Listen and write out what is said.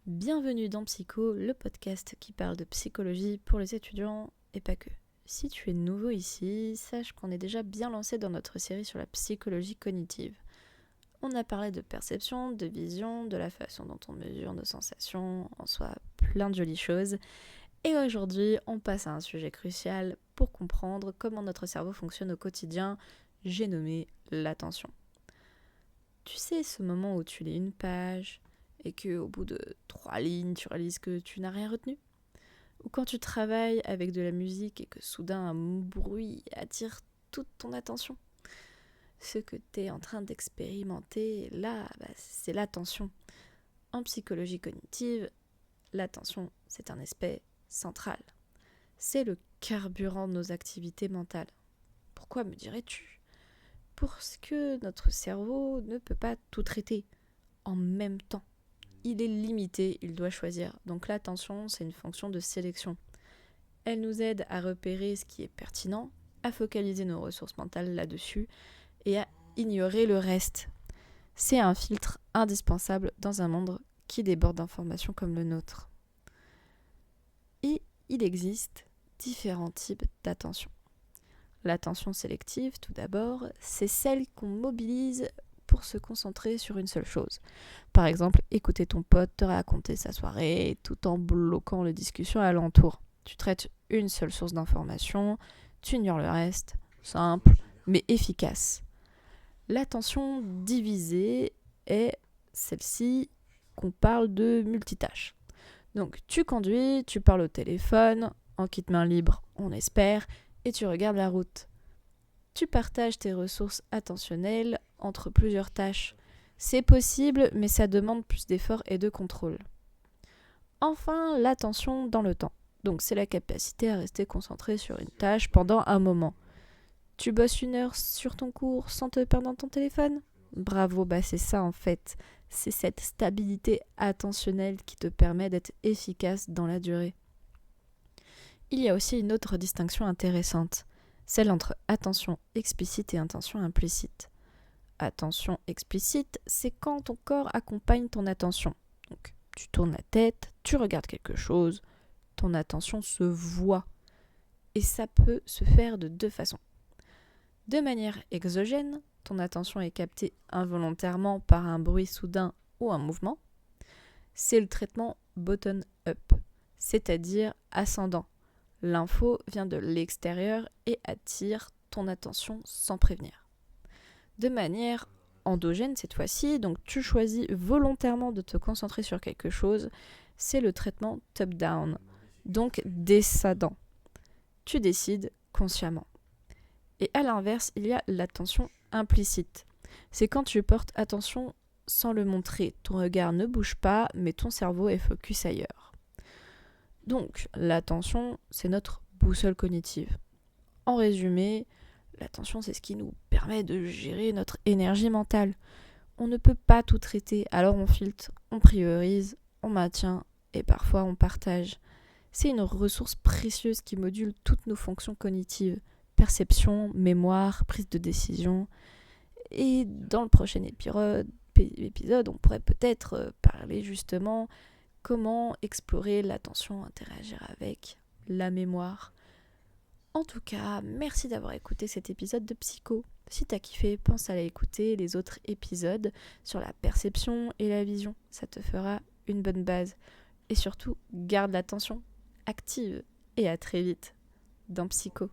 Bienvenue dans Psycho, le podcast qui parle de psychologie pour les étudiants et pas que. Si tu es nouveau ici, sache qu'on est déjà bien lancé dans notre série sur la psychologie cognitive. On a parlé de perception, de vision, de la façon dont on mesure nos sensations, en soi plein de jolies choses. Et aujourd'hui, on passe à un sujet crucial pour comprendre comment notre cerveau fonctionne au quotidien, j'ai nommé l'attention. Tu sais, ce moment où tu lis une page et qu'au bout de 3 lignes, tu réalises que tu n'as rien retenu? Ou quand tu travailles avec de la musique et que soudain un bruit attire toute ton attention? Ce que tu es en train d'expérimenter là, c'est l'attention. En psychologie cognitive, l'attention, c'est un aspect central. C'est le carburant de nos activités mentales. Pourquoi, me dirais-tu? Parce que notre cerveau ne peut pas tout traiter en même temps. Il est limité, il doit choisir. Donc l'attention, c'est une fonction de sélection. Elle nous aide à repérer ce qui est pertinent, à focaliser nos ressources mentales là-dessus et à ignorer le reste. C'est un filtre indispensable dans un monde qui déborde d'informations comme le nôtre. Et il existe différents types d'attention. L'attention sélective, tout d'abord, c'est celle qu'on mobilise pour se concentrer sur une seule chose. Par exemple, écouter ton pote te raconter sa soirée tout en bloquant les discussions alentour. Tu traites une seule source d'information, tu ignores le reste, simple mais efficace. L'attention divisée est celle-ci qu'on parle de multitâche. Donc tu conduis, tu parles au téléphone, en kit main libre, on espère, et tu regardes la route. Tu partages tes ressources attentionnelles entre plusieurs tâches. C'est possible, mais ça demande plus d'efforts et de contrôle. Enfin, l'attention dans le temps. Donc c'est la capacité à rester concentré sur une tâche pendant un moment. Tu bosses 1 heure sur ton cours sans te perdre dans ton téléphone? Bravo, c'est ça en fait. C'est cette stabilité attentionnelle qui te permet d'être efficace dans la durée. Il y a aussi une autre distinction intéressante, celle entre attention explicite et attention implicite. Attention explicite, c'est quand ton corps accompagne ton attention. Donc, tu tournes la tête, tu regardes quelque chose, ton attention se voit. Et ça peut se faire de 2 façons. De manière exogène, ton attention est captée involontairement par un bruit soudain ou un mouvement. C'est le traitement bottom-up, c'est-à-dire ascendant. L'info vient de l'extérieur et attire ton attention sans prévenir. De manière endogène cette fois-ci, donc tu choisis volontairement de te concentrer sur quelque chose, c'est le traitement top-down, donc descendant. Tu décides consciemment. Et à l'inverse, il y a l'attention implicite. C'est quand tu portes attention sans le montrer. Ton regard ne bouge pas, mais ton cerveau est focus ailleurs. Donc, l'attention, c'est notre boussole cognitive. En résumé, l'attention, c'est ce qui nous permet de gérer notre énergie mentale. On ne peut pas tout traiter, alors on filtre, on priorise, on maintient et parfois on partage. C'est une ressource précieuse qui module toutes nos fonctions cognitives, perception, mémoire, prise de décision. Et dans le prochain épisode, on pourrait peut-être parler justement comment explorer l'attention, interagir avec la mémoire. En tout cas, merci d'avoir écouté cet épisode de Psycho. Si t'as kiffé, pense à aller écouter les autres épisodes sur la perception et la vision. Ça te fera une bonne base. Et surtout, garde l'attention active. Et à très vite dans Psycho.